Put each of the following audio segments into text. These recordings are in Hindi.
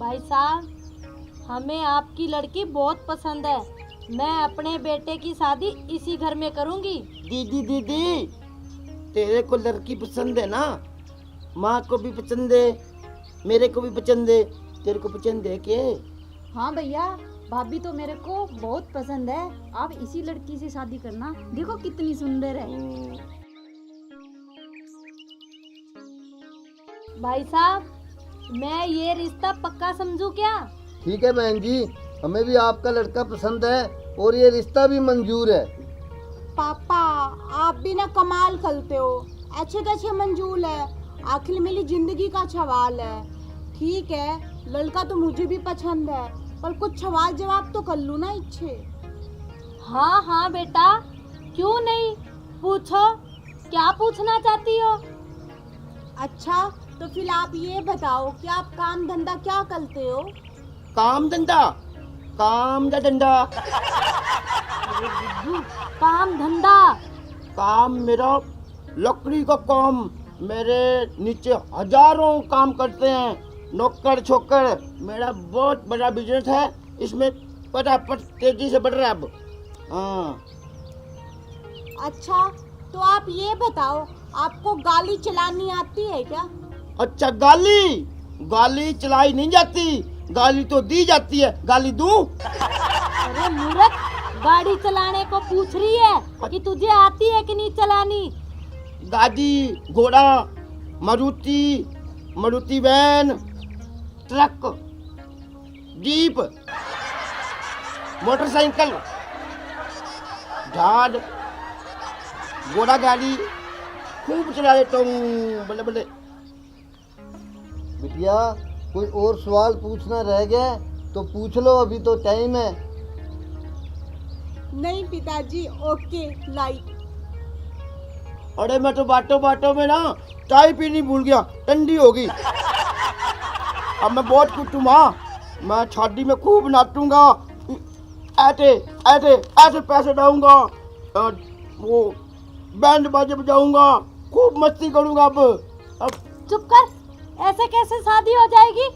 भाई साहब, हमें आपकी लड़की बहुत पसंद है। मैं अपने बेटे की शादी इसी घर में करूंगी। दीदी दीदी, तेरे को लड़की पसंद है ना? माँ को भी पसंद है, मेरे को भी पसंद है, तेरे को पसंद है के? हाँ भैया, भाभी तो मेरे को बहुत पसंद है। आप इसी लड़की से शादी करना, देखो कितनी सुंदर है। भाई साहब, मैं ये रिश्ता पक्का समझूं क्या? ठीक है बहन जी, हमें भी आपका लड़का पसंद है और ये रिश्ता भी मंजूर है। पापा, आप भी ना कमाल करते हो। अच्छे अच्छे मंजूर है, आखिर मेरी जिंदगी का सवाल है। ठीक है, लड़का तो मुझे भी पसंद है, पर कुछ सवाल जवाब तो कर लूँ ना इच्छे। हाँ हाँ बेटा, क्यों नहीं, पूछो। क्या पूछना चाहती हो? अच्छा, तो फिर आप ये बताओ कि आप काम धंधा क्या करते हो? काम धंधा? काम का धंधा? काम धंधा? काम मेरा लकड़ी का काम। मेरे नीचे हजारों काम करते हैं, नौकर छोकर। मेरा बहुत बड़ा बिजनेस है, इसमें फटाफट तेजी से बढ़ रहा है अब। हाँ। अच्छा, तो आप ये बताओ, आपको गाड़ी चलानी आती है क्या? अच्छा, गाली चलाई नहीं जाती, गाली तो दी जाती है। गाली दूं? अरे मूर्ख, गाड़ी चलाने को पूछ रही है कि तुझे आती है कि नहीं चलानी। गाड़ी, घोड़ा, Maruti van, truck, jeep, motorcycle, जहाज, घोड़ा गाड़ी खूब चला लेता हूँ, बल्ले बल्ले। बिटिया, कोई और सवाल पूछना रह गया तो पूछ लो, अभी तो टाइम है। नहीं पिताजी, ओके लाइक। अरे मैं तो बाटो में ना चाय पीनी भूल गया, ठंडी होगी। अब मैं बहुत कुछ हूँ माँ, मैं शादी में खूब नाचूंगा, ऐसे पैसे डालूंगा, वो बैंड बाजे बजाऊंगा, खूब मस्ती करूंगा। अब चुप कर, ऐसे कैसे शादी हो जाएगी?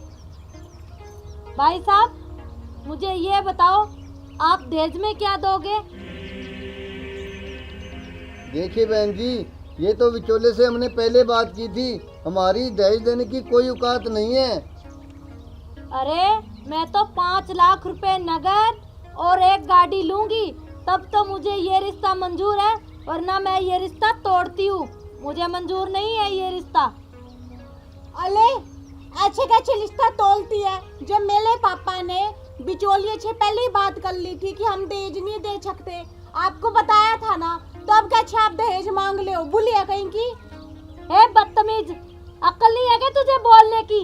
भाई साहब, मुझे ये बताओ, आप दहेज में क्या दोगे? देखिए बहन जी, ये तो विचोले से हमने पहले बात की थी, हमारी दहेज देने की कोई औकात नहीं है। अरे मैं तो 5 लाख रुपए नगद और एक गाड़ी लूंगी, तब तो मुझे ये रिश्ता मंजूर है, वरना मैं ये रिश्ता तोड़ती हूँ। मुझे मंजूर नहीं है ये रिश्ता। अले, अच्छे रिश्ता तोलती है, जब मेरे पापा ने बिचौलिए से पहले ही बात कर ली थी कि हम दहेज नहीं दे सकते, आपको बताया था ना, तो अब क्या आप दहेज मांग ले हो? भूलिए कहीं की? ए बदतमीज, अक्ल नहीं है क्या तुझे बोलने की?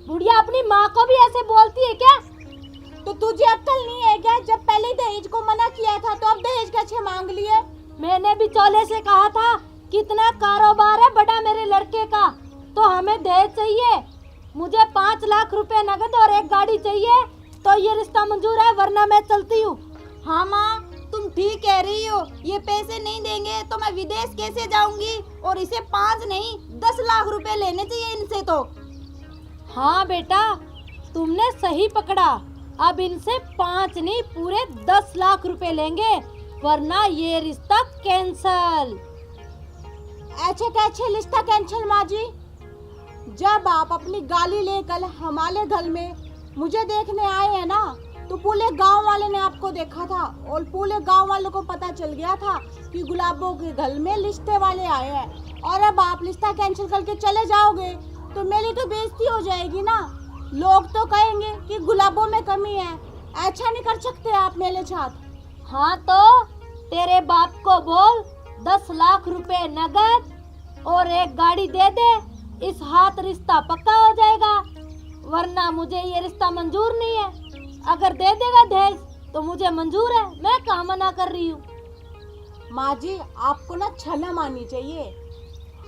बुढ़िया अपनी माँ को भी ऐसे बोलती है क्या? तो तुझे अक्ल नहीं है क्या? जब पहले दहेज को मना किया था, तो अब दहेज कैसे मांग लिए? मैंने भी चोले से कहा था, कितना कारोबार है बड़ा मेरे लड़के का, तो हमें दहेज चाहिए। मुझे 5 लाख रुपए नगद और एक गाड़ी चाहिए, तो ये रिश्ता मंजूर है, वरना मैं चलती हूँ। हाँ माँ, तुम ठीक कह रही हो। ये पैसे नहीं देंगे तो मैं विदेश कैसे जाऊंगी? और इसे 5 नहीं 10 लाख रुपए लेने चाहिए इनसे तो। हाँ बेटा, तुमने सही पकड़ा। अब इनसे 5 नहीं, पूरे 10 लाख रुपए लेंगे, वरना ये रिश्ता कैंसल। ऐसे रिश्ता कैंसिल माँ जी? जब आप अपनी गाड़ी लेकर हमारे घर में मुझे देखने आए हैं ना, तो पूरे गांव वाले ने आपको देखा था, और पूरे गांव वालों को पता चल गया था कि गुलाबों के घर में रिश्ते वाले आए हैं। और अब आप रिश्ता कैंसिल करके चले जाओगे तो मेरी तो बेइज्जती हो जाएगी ना। लोग तो कहेंगे कि गुलाबों में कमी है। ऐसा नहीं कर सकते आप मेरे साथ। हाँ तो तेरे बाप को बोल 10 लाख रुपए नगद और एक गाड़ी दे दे, इस हाथ रिश्ता पक्का हो जाएगा, वरना मुझे ये रिश्ता मंजूर नहीं है। अगर दे देगा दहेज तो मुझे मंजूर है, मैं कहाँ मना कर रही हूँ। माँ जी, आपको ना छलम आनी चाहिए।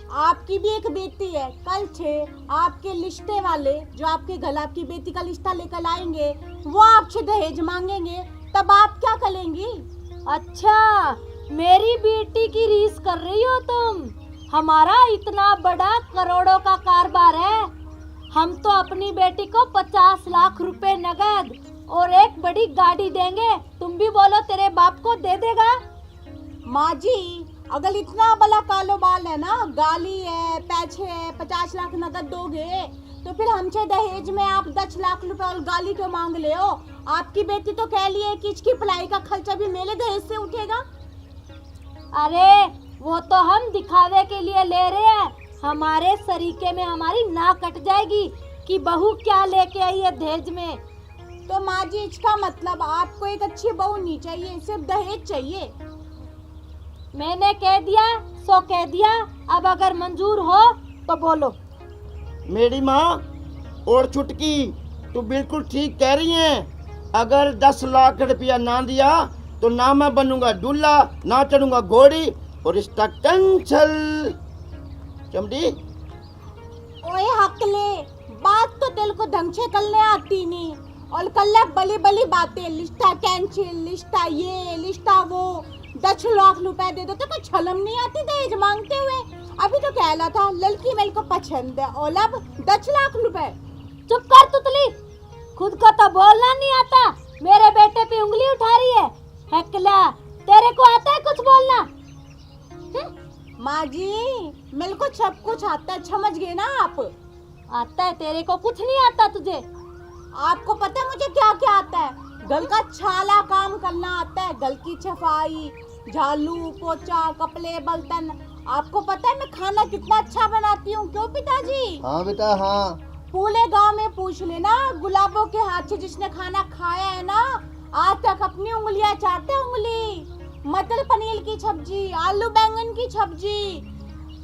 आपकी भी एक बेटी है, कल से आपके रिश्ते वाले जो आपके घर आपकी बेटी का रिश्ता लेकर आएंगे, वो आपसे दहेज मांगेंगे, तब आप क्या करेंगी? अच्छा, मेरी बेटी की रीस कर रही हो तुम? हमारा इतना बड़ा करोड़ों का कारोबार है, हम तो अपनी बेटी को 50 लाख रुपए नगद और एक बड़ी गाड़ी देंगे। तुम भी बोलो तेरे बाप को दे देगा? माँ जी, अगर इतना बड़ा कारोबार है ना, गाली है, पैसे है, 50 लाख नगद दोगे तो फिर हमसे दहेज में आप 10 लाख रुपए और गाली क्यों मांग ले हो? आपकी बेटी तो कह ली है कि इसकी पढ़ाई का खर्चा भी मेरे दहेज से उठेगा। अरे वो तो हम दिखावे के लिए ले रहे हैं। हमारे सरीके में हमारी नाक कट जाएगी कि बहू क्या लेके आई है दहेज में। तो माँ जी, इसका मतलब आपको एक अच्छी बहू नहीं चाहिए, सिर्फ दहेज चाहिए। मैंने कह दिया सो कह दिया। अब अगर मंजूर हो तो बोलो। मेरी माँ और चुटकी, तू बिल्कुल ठीक कह रही है। अगर 10 लाख रुपया ना दिया तो ना मैं बनूंगा दूल्हा, ना चढ़ूंगा घोड़ी और इसका कैंसल। चमड़ी ओए हकले, बात तो दिल को ढंग से करने आती नहीं और कल्ला बली बली बातें, लिस्टा कैंसिल, लिस्टा ये, लिस्टा वो, 10 लाख रुपए दे दो। तो कुछ शर्म नहीं आती दहेज मांगते हुए? अभी तो कहला था लड़की मेरे को पसंद है और अब 10 लाख रुपए। चुप कर तुतली, खुद को तो बोलना नहीं आता, मेरे बेटे पे उंगली उठा रही है। हकला, तेरे को आता है कुछ बोलना? माँ जी, मेरे को सब कुछ आता है, समझ गए ना आप? आता है, तेरे को कुछ नहीं आता तुझे। आपको पता है मुझे क्या क्या आता है? घर का छाला काम करना आता है, घर की सफाई, झाड़ू पोछा, कपड़े बर्तन। आपको पता है मैं खाना कितना अच्छा बनाती हूँ, क्यों पिताजी? हाँ बेटा हाँ। पूरे गांव में पूछ लेना, गुलाबों के हाथ से जिसने खाना खाया है ना, आज तक अपनी उंगलियां चाटते उंगली। मटर पनीर की सब्जी, आलू बैंगन की सब्जी,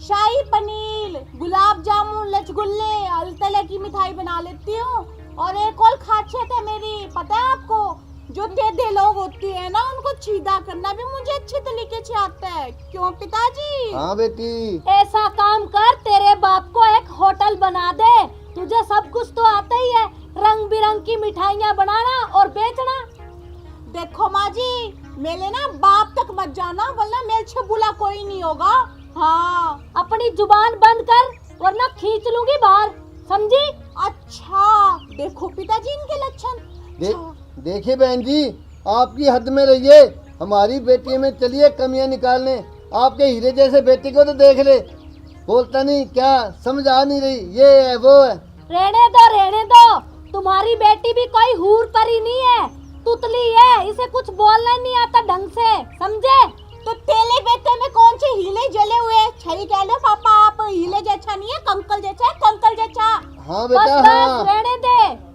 शाही पनीर, गुलाब जामुन, रसगुल्ले, अलतले की मिठाई बना लेती हूँ। और एक और खासियत है मेरी, पता है आपको? जो टेढ़े लोग होते हैं ना, उनको सीधा करना भी मुझे अच्छे तरीके से आता है। क्यों पिताजी? हाँ बेटी। ऐसा काम कर, तेरे बाप को एक होटल बना दे। तुझे सब कुछ तो आता ही है, रंग बिरंग की मिठाइयाँ बनाना और बेचना। देखो माँ जी, मेरे ना बाप तक मत जाना, वरना मेरे से बुला कोई नहीं होगा। हाँ, अपनी जुबान बंद कर वरना खींच लूंगी बाहर, समझी? अच्छा देखो पिताजी इनके लक्षण। देखिए बहन जी, आपकी हद में रहिए, हमारी बेटी में चलिए कमियां निकालने। आपके हीरे जैसे बेटे को तो देख ले, बोलता नहीं क्या, समझ आ नहीं रही, ये है वो है। रहने दो, तुम्हारी बेटी भी कोई हूर परी नहीं है, तुतली है, इसे कुछ बोलना नहीं आता ढंग से, समझे? तो तेले बेटे में कौन से हीले जले हुए? सही कह लो पापा, आप हीले जैसा नहीं है, कंकल जैसा है, कंकल जैसा। हाँ बेटा बस हाँ। रहने दे,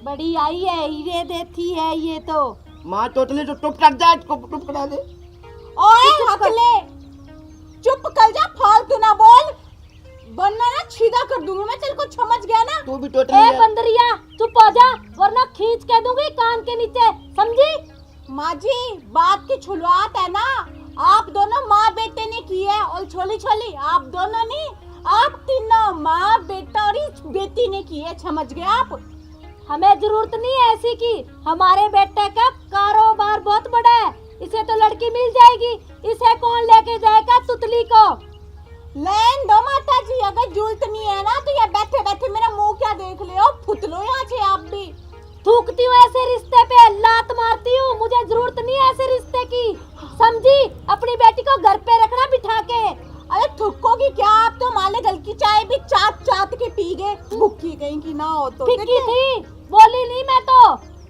बड़ी आई है, हीरे देती है ये तो। माँ तोतली तो टुप कर दे, टुप करा दे। ओए हकले, चुप कर जा, फालतू ना बोल, वरना ना सीधा कर दूंगी मैं, तेरे को समझ गया ना? तू भी टोटली ए है। बंदरिया, चुप हो जा वरना खींच के दूंगी कान के नीचे, समझी? माँ जी, बात की शुरुआत है ना, आप दोनों माँ बेटे ने की है, और छोली छोली आप दोनों नहीं, आप तीनों माँ बेटा और इस बेटी ने की है, समझ गए आप? हमें जरूरत नहीं है ऐसी की, हमारे बेटे का कारोबार बहुत बड़ा है, इसे तो लड़की मिल जाएगी, इसे कौन लेके जाएगा तुतली को? लैन दो माता जी, अगर जरूरत नहीं है ना तो ये बैठे बैठे मेरा मुंह क्या देख ले हो, फुतलो यहाँ से आप भी। थूकती हूँ ऐसे रिश्ते पे, लात मारती हूँ, मुझे जरूरत नहीं है ऐसे रिश्ते की, समझी? अपनी बेटी को घर पे रखना बिठा के। अरे थुक्कोगी क्या आप? तो माले गल की चाय भी चाट चाट के पी गए, भूखी कहीं की ना हो तो। फिक्की थी, बोली नहीं मैं तो,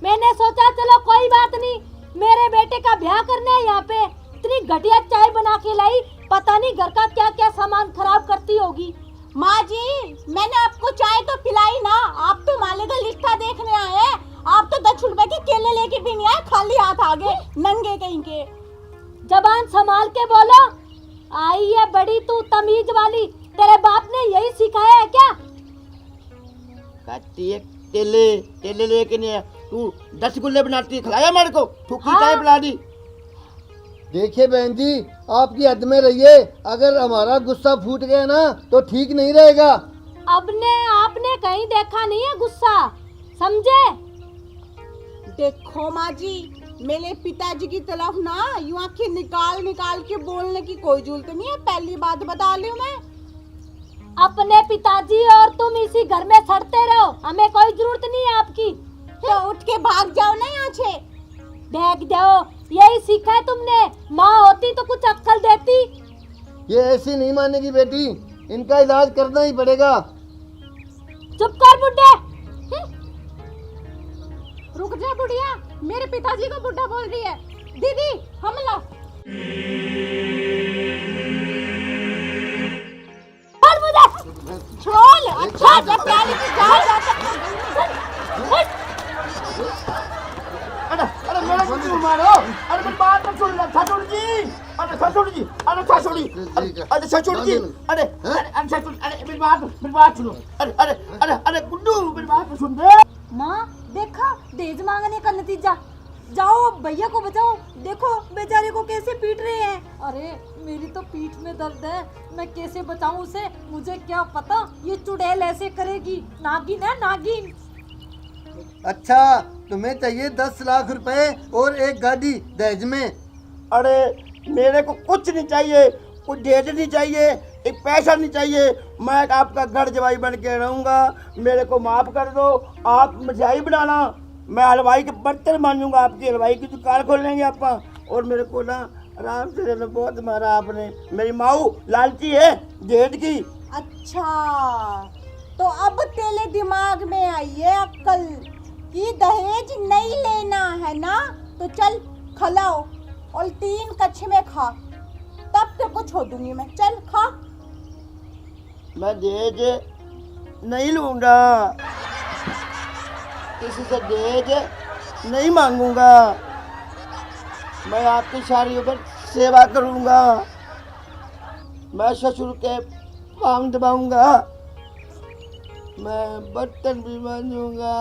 मैंने सोचा चलो कोई बात नहीं, मेरे बेटे का ब्याह करना है यहाँ पे, इतनी घटिया चाय बना के लाई, पता नहीं घर का क्या क्या सामान खराब करती होगी। माँ जी, मैंने आपको चाय तो पिलाई ना, आप तो माले का लिस्टा देखने आए, आप तो 10 रुपए के केले लेके भी नहीं आए, खाली हाथ आ गए, नंगे कहीं के। जबान संभाल के बोलो, आई है बड़ी तू तमीज वाली, तेरे बाप ने यही सिखाया है क्या? तेले तेले लेके नहीं आया, तू 10 गुल्ले बनाती है, खिलाया मेरे को, ठुकी हाँ। चाय पिला दी। देखिए बहन जी, आपकी हद में रहिए, अगर हमारा गुस्सा फूट गया ना तो ठीक नहीं रहेगा। आपने कहीं देखा नहीं है गुस्सा, समझे? देखो माँ जी, मेरे पिताजी की तरफ ना यूं आंखें निकाल निकाल के बोलने की कोई जरूरत नहीं है, पहली बात बता रही हूँ मैं। अपने पिताजी और तुम इसी घर में सड़ते रहो, हमें कोई जरूरत नहीं है आपकी। तो उठ के भाग जाओ ना यहाँ से। देख जाओ, यही सीखा है तुमने। माँ होती तो कुछ अक्ल देती। ये ऐसी नहीं मानेगी बेटी, इनका इलाज करना ही पड़ेगा। चुप कर बुड्ढे। रुक जा बुढ़िया, मेरे पिताजी को बुढ़ा बोल रही है। दीदी हमला। छोड़ मुझे। छोड़। अच्छा जब पहले की जान जाता। अरे मेरा क्यों मारो? अरे मेरी बात मत सुन, ससुर जी। अरे ससुर जी, अरे ससुरी, अरे ससुर जी, अरे अरे ससुर, अरे मेरी बात सुनो। अरे अरे अरे अरे गुड्डू, मेरी बात तो सुन दे। माँ देखा दहेज मांगने का नतीजा। जाओ भैया को बचाओ, देखो बेचारे को कैसे पीट रहे हैं। अरे मेरी तो पीठ में दर्द है, मैं कैसे बचाऊं उसे? मुझे क्या पता ये चुड़ैल ऐसे करेगी। नागिन है नागिन। अच्छा, तुम्हें चाहिए 10 लाख रुपए और एक गाड़ी दहेज में। अरे मेरे को कुछ नहीं चाहिए, कुछ दहेज नहीं चाहिए, एक पैसा नहीं चाहिए। मैं आपका घर जवाई बन के रहूँगा। मेरे को माफ़ कर दो। आप मिठाई बनाना, मैं हलवाई के बर्तन मांगूंगा, आपकी हलवाई की दुकान खोल लेंगे आप। और मेरे को ना आराम से रहना, बहुत मारा आपने। मेरी माऊ लालची है दहेज की। अच्छा तो अब तेरे दिमाग में आई है अक्ल कि दहेज नहीं लेना है ना, तो चल खलाओ और 3 कछमे खा, तब तेरे को छोड़ दूंगी मैं। चल खा। मैं दहेज नहीं लूँगा, किसी से दहेज नहीं मांगूंगा। मैं आपकी शादियों पर सेवा करूँगा, मैं ससुर के पाँव दबाऊंगा, मैं बर्तन भी मांजूंगा।